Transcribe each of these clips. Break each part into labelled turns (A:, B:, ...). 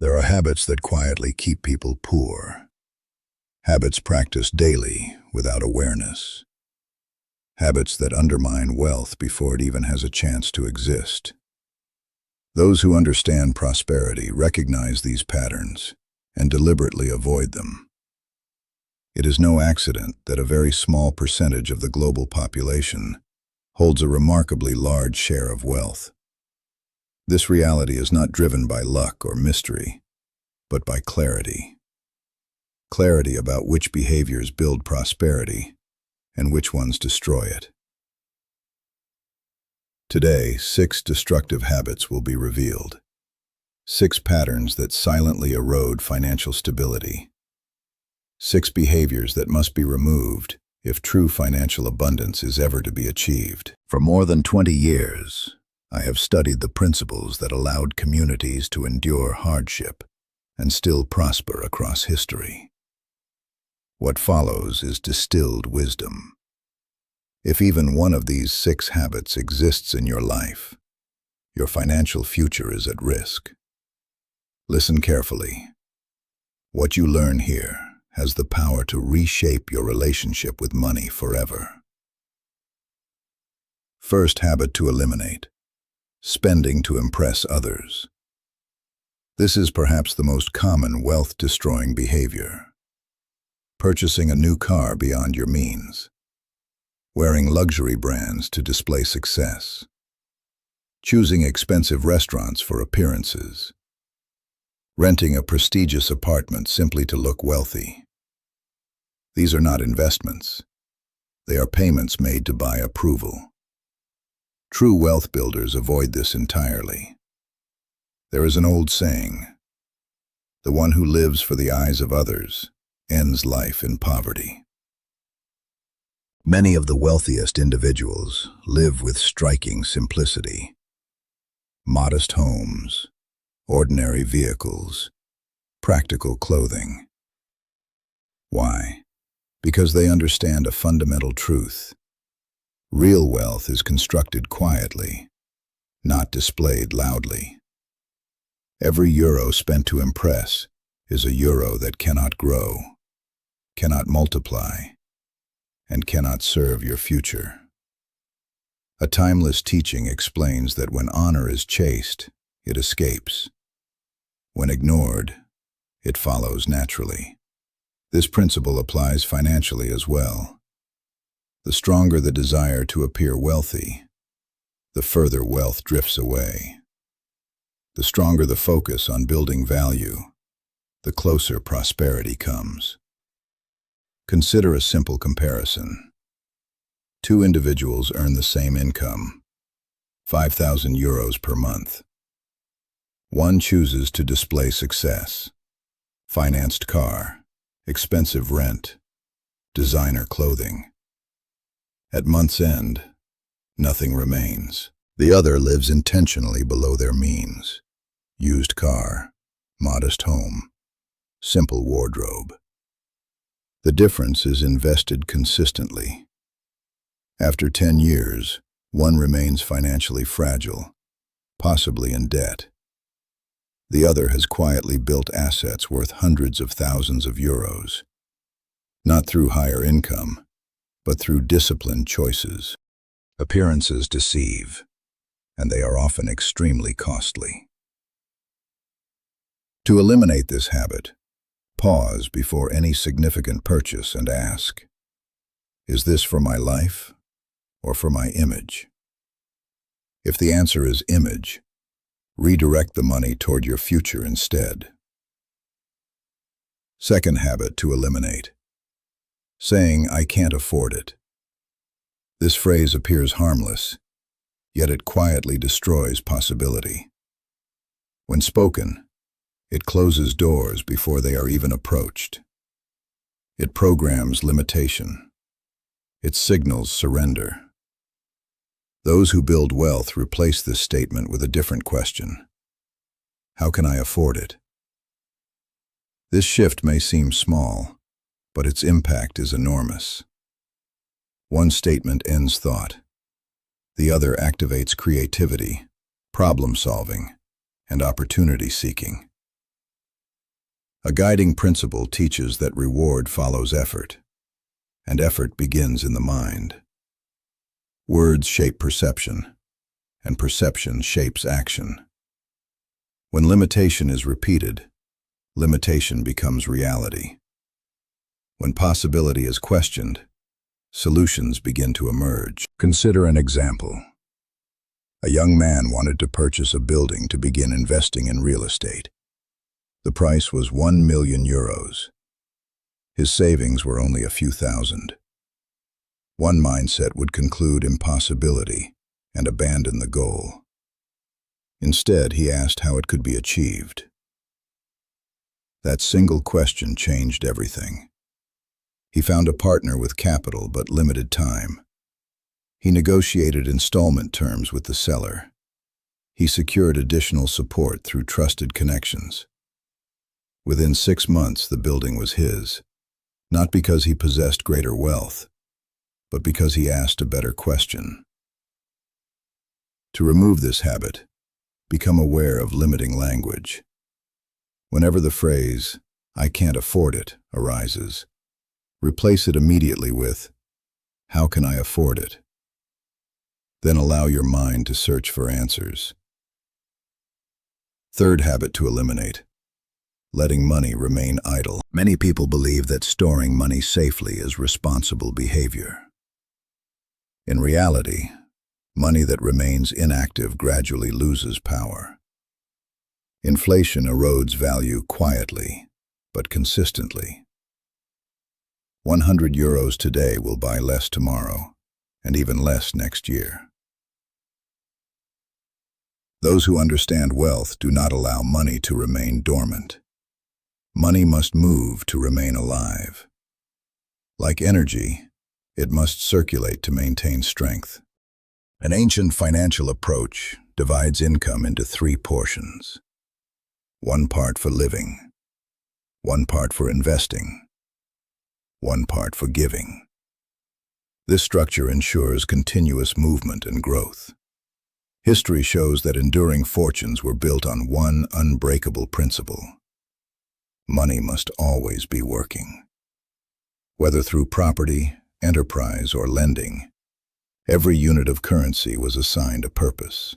A: There are habits that quietly keep people poor. Habits practiced daily without awareness. Habits that undermine wealth before it even has a chance to exist. Those who understand prosperity recognize these patterns and deliberately avoid them. It is no accident that a very small percentage of the global population holds a remarkably large share of wealth. This reality is not driven by luck or mystery, but by clarity. Clarity about which behaviors build prosperity and which ones destroy it. Today, 6 destructive habits will be revealed. 6 patterns that silently erode financial stability. 6 behaviors that must be removed if true financial abundance is ever to be achieved. For more than 20 years, I have studied the principles that allowed communities to endure hardship and still prosper across history. What follows is distilled wisdom. If even one of these 6 habits exists in your life, your financial future is at risk. Listen carefully. What you learn here has the power to reshape your relationship with money forever. First habit to eliminate: spending to impress others. This is perhaps the most common wealth-destroying behavior. Purchasing a new car beyond your means. Wearing luxury brands to display success. Choosing expensive restaurants for appearances. Renting a prestigious apartment simply to look wealthy. These are not investments. They are payments made to buy approval. True wealth builders avoid this entirely. There is an old saying, "The one who lives for the eyes of others ends life in poverty." Many of the wealthiest individuals live with striking simplicity. Modest homes, ordinary vehicles, practical clothing. Why? Because they understand a fundamental truth. Real wealth is constructed quietly, not displayed loudly. Every euro spent to impress is a euro that cannot grow, cannot multiply, and cannot serve your future. A timeless teaching explains that when honor is chased, it escapes. When ignored, it follows naturally. This principle applies financially as well. The stronger the desire to appear wealthy, the further wealth drifts away. The stronger the focus on building value, the closer prosperity comes. Consider a simple comparison. 2 individuals earn the same income, 5,000 euros per month. One chooses to display success, financed car, expensive rent, designer clothing. At month's end, nothing remains. The other lives intentionally below their means. Used car, modest home, simple wardrobe. The difference is invested consistently. After 10 years, one remains financially fragile, possibly in debt. The other has quietly built assets worth hundreds of thousands of euros, not through higher income, but through disciplined choices. Appearances deceive, and they are often extremely costly. To eliminate this habit, pause before any significant purchase and ask, is this for my life or for my image? If the answer is image, redirect the money toward your future instead. Second habit to eliminate: saying, "I can't afford it." This phrase appears harmless, yet it quietly destroys possibility. When spoken, it closes doors before they are even approached. It programs limitation. It signals surrender. Those who build wealth replace this statement with a different question: how can I afford it? This shift may seem small, but its impact is enormous. One statement ends thought. The other activates creativity, problem-solving, and opportunity-seeking. A guiding principle teaches that reward follows effort, and effort begins in the mind. Words shape perception, and perception shapes action. When limitation is repeated, limitation becomes reality. When possibility is questioned, solutions begin to emerge. Consider an example. A young man wanted to purchase a building to begin investing in real estate. The price was €1,000,000. His savings were only a few thousand. One mindset would conclude impossibility and abandon the goal. Instead, he asked how it could be achieved. That single question changed everything. He found a partner with capital but limited time. He negotiated installment terms with the seller. He secured additional support through trusted connections. Within 6 months, the building was his, not because he possessed greater wealth, but because he asked a better question. To remove this habit, become aware of limiting language. Whenever the phrase, "I can't afford it," arises, replace it immediately with, "How can I afford it?" Then allow your mind to search for answers. Third habit to eliminate: letting money remain idle. Many people believe that storing money safely is responsible behavior. In reality, money that remains inactive gradually loses power. Inflation erodes value quietly, but consistently. €100 today will buy less tomorrow, and even less next year. Those who understand wealth do not allow money to remain dormant. Money must move to remain alive. Like energy, it must circulate to maintain strength. An ancient financial approach divides income into 3 portions. 1 part for living, 1 part for investing, 1 part for giving. This structure ensures continuous movement and growth. History shows that enduring fortunes were built on one unbreakable principle: money must always be working. Whether through property, enterprise, or lending, every unit of currency was assigned a purpose.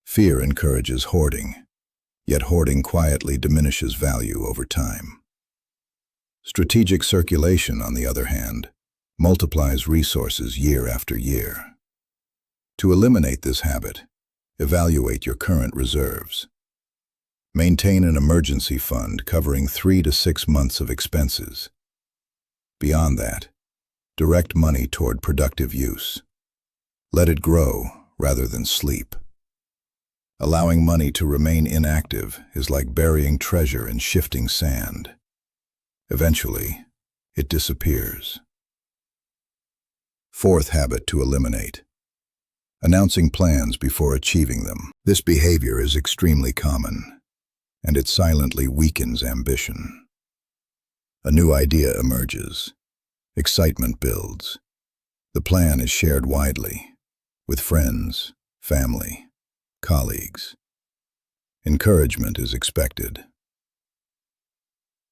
A: Fear encourages hoarding, yet hoarding quietly diminishes value over time. Strategic circulation, on the other hand, multiplies resources year after year. To eliminate this habit, evaluate your current reserves. Maintain an emergency fund covering 3 to 6 months of expenses. Beyond that, direct money toward productive use. Let it grow rather than sleep. Allowing money to remain inactive is like burying treasure in shifting sand. Eventually, it disappears. Fourth habit to eliminate: announcing plans before achieving them. This behavior is extremely common, and it silently weakens ambition. A new idea emerges. Excitement builds. The plan is shared widely, with friends, family, colleagues. Encouragement is expected.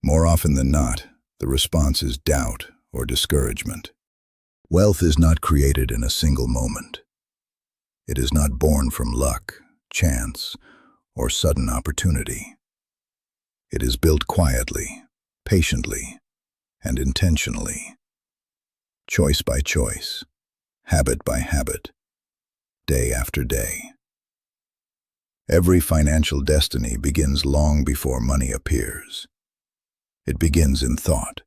A: More often than not, the response is doubt or discouragement. Wealth is not created in a single moment. It is not born from luck, chance, or sudden opportunity. It is built quietly, patiently, and intentionally. Choice by choice, habit by habit, day after day. Every financial destiny begins long before money appears. It begins in thought.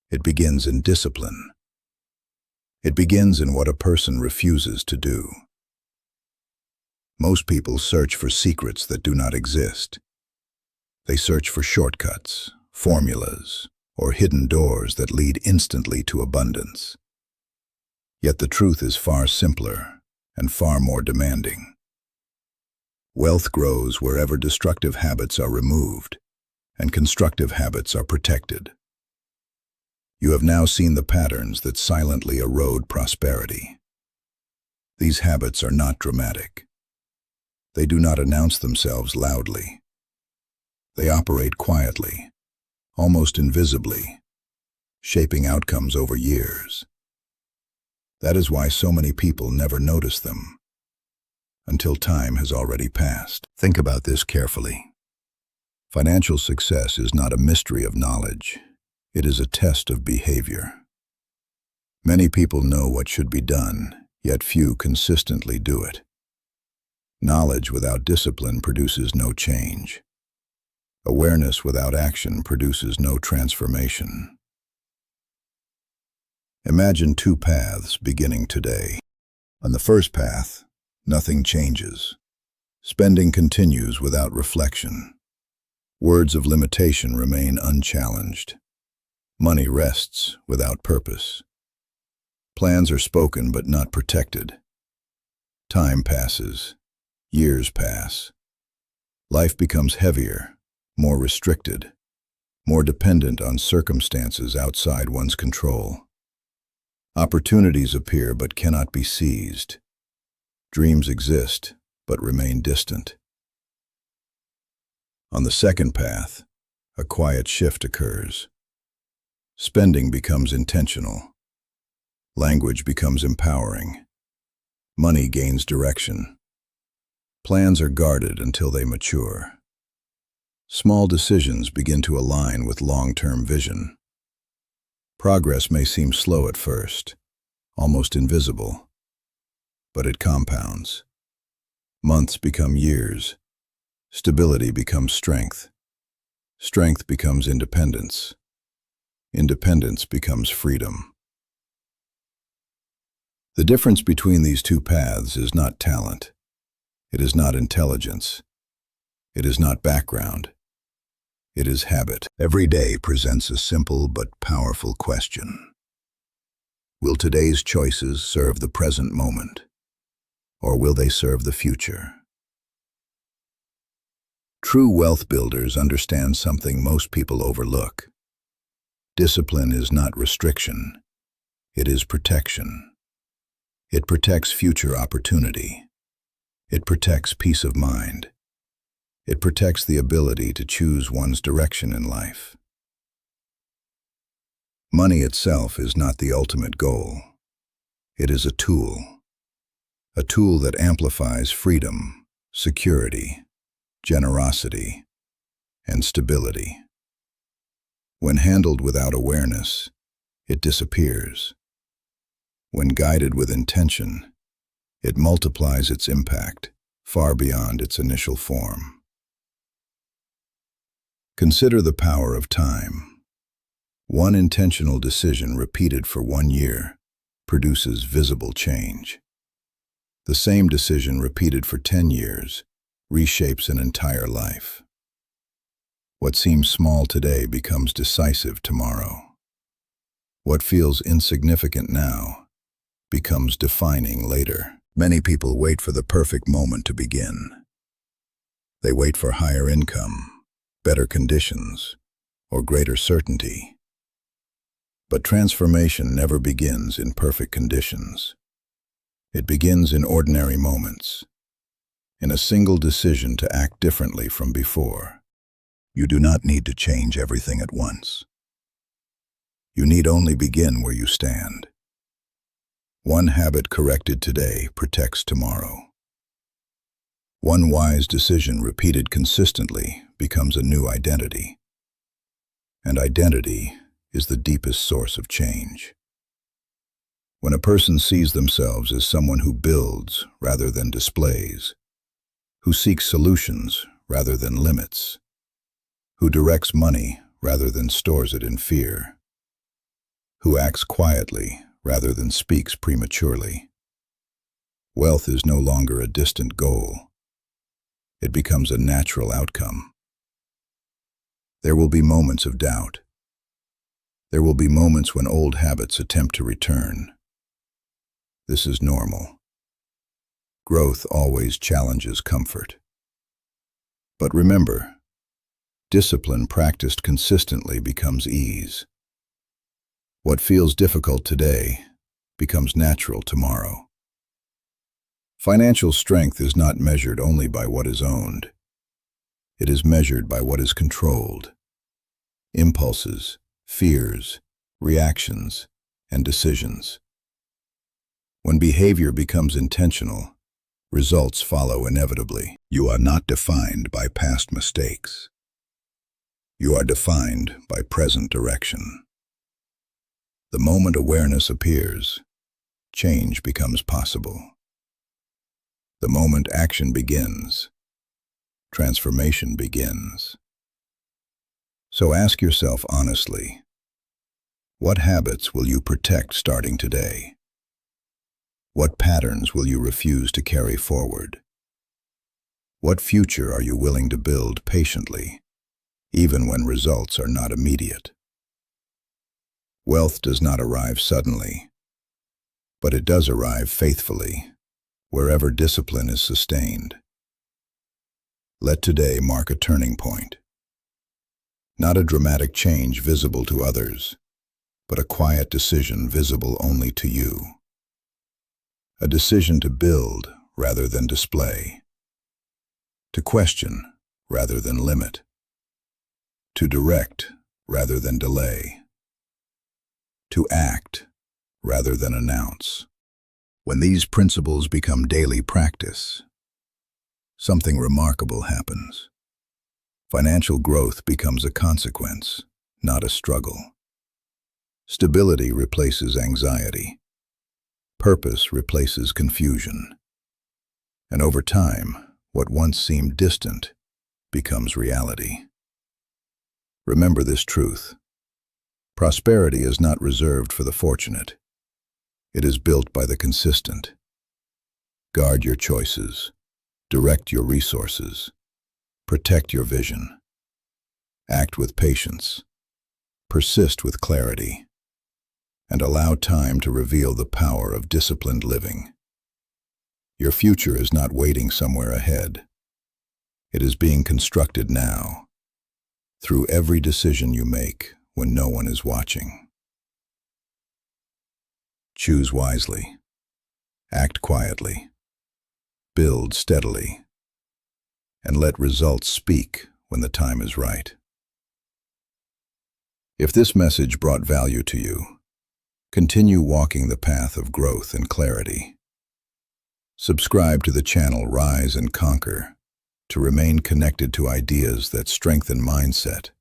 A: It begins in discipline. It begins in what a person refuses to do. Most people search for secrets that do not exist. They search for shortcuts, formulas, or hidden doors that lead instantly to abundance. Yet the truth is far simpler and far more demanding. Wealth grows wherever destructive habits are removed and constructive habits are protected. You have now seen the patterns that silently erode prosperity. These habits are not dramatic. They do not announce themselves loudly. They operate quietly, almost invisibly, shaping outcomes over years. That is why so many people never notice them until time has already passed. Think about this carefully. Financial success is not a mystery of knowledge. It is a test of behavior. Many people know what should be done, yet few consistently do it. Knowledge without discipline produces no change. Awareness without action produces no transformation. Imagine two paths beginning today. On the first path, nothing changes. Spending continues without reflection. Words of limitation remain unchallenged. Money rests without purpose. Plans are spoken but not protected. Time passes. Years pass. Life becomes heavier, more restricted, more dependent on circumstances outside one's control. Opportunities appear but cannot be seized. Dreams exist but remain distant. On the second path, a quiet shift occurs. Spending becomes intentional. Language becomes empowering. Money gains direction. Plans are guarded until they mature. Small decisions begin to align with long-term vision. Progress may seem slow at first, almost invisible, but it compounds. Months become years. Stability becomes strength. Strength becomes independence. Independence becomes freedom. The difference between these two paths is not talent. It is not intelligence. It is not background. It is habit. Every day presents a simple but powerful question. Will today's choices serve the present moment, or will they serve the future? True wealth builders understand something most people overlook. Discipline is not restriction. It is protection. It protects future opportunity. It protects peace of mind. It protects the ability to choose one's direction in life. Money itself is not the ultimate goal. It is a tool that amplifies freedom, security, generosity, and stability. When handled without awareness, it disappears. When guided with intention, it multiplies its impact far beyond its initial form. Consider the power of time. One intentional decision repeated for 1 year produces visible change. The same decision repeated for 10 years reshapes an entire life. What seems small today becomes decisive tomorrow. What feels insignificant now becomes defining later. Many people wait for the perfect moment to begin. They wait for higher income, better conditions, or greater certainty. But transformation never begins in perfect conditions. It begins in ordinary moments, in a single decision to act differently from before. You do not need to change everything at once. You need only begin where you stand. One habit corrected today protects tomorrow. One wise decision repeated consistently becomes a new identity. And identity is the deepest source of change. When a person sees themselves as someone who builds rather than displays, who seeks solutions rather than limits, who directs money rather than stores it in fear, who acts quietly rather than speaks prematurely, wealth is no longer a distant goal. It becomes a natural outcome. There will be moments of doubt. There will be moments when old habits attempt to return. This is normal. Growth always challenges comfort. But remember, discipline practiced consistently becomes ease. What feels difficult today becomes natural tomorrow. Financial strength is not measured only by what is owned. It is measured by what is controlled: impulses, fears, reactions, and decisions. When behavior becomes intentional, results follow inevitably. You are not defined by past mistakes. You are defined by present direction. The moment awareness appears, change becomes possible. The moment action begins, transformation begins. So ask yourself honestly, what habits will you protect starting today? What patterns will you refuse to carry forward? What future are you willing to build patiently, even when results are not immediate? Wealth does not arrive suddenly, but it does arrive faithfully, wherever discipline is sustained. Let today mark a turning point. Not a dramatic change visible to others, but a quiet decision visible only to you. A decision to build rather than display, to question rather than limit, to direct rather than delay, to act rather than announce. When these principles become daily practice, something remarkable happens. Financial growth becomes a consequence, not a struggle. Stability replaces anxiety. Purpose replaces confusion. And over time, what once seemed distant becomes reality. Remember this truth: prosperity is not reserved for the fortunate. It is built by the consistent. Guard your choices. Direct your resources. Protect your vision. Act with patience. Persist with clarity. And allow time to reveal the power of disciplined living. Your future is not waiting somewhere ahead. It is being constructed now, through every decision you make when no one is watching. Choose wisely. Act quietly. Build steadily. And let results speak when the time is right. If this message brought value to you, continue walking the path of growth and clarity. Subscribe to the channel Rise and Conquer to remain connected to ideas that strengthen mindset,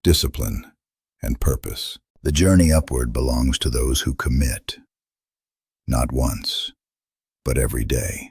A: discipline, and purpose. The journey upward belongs to those who commit, not once, but every day.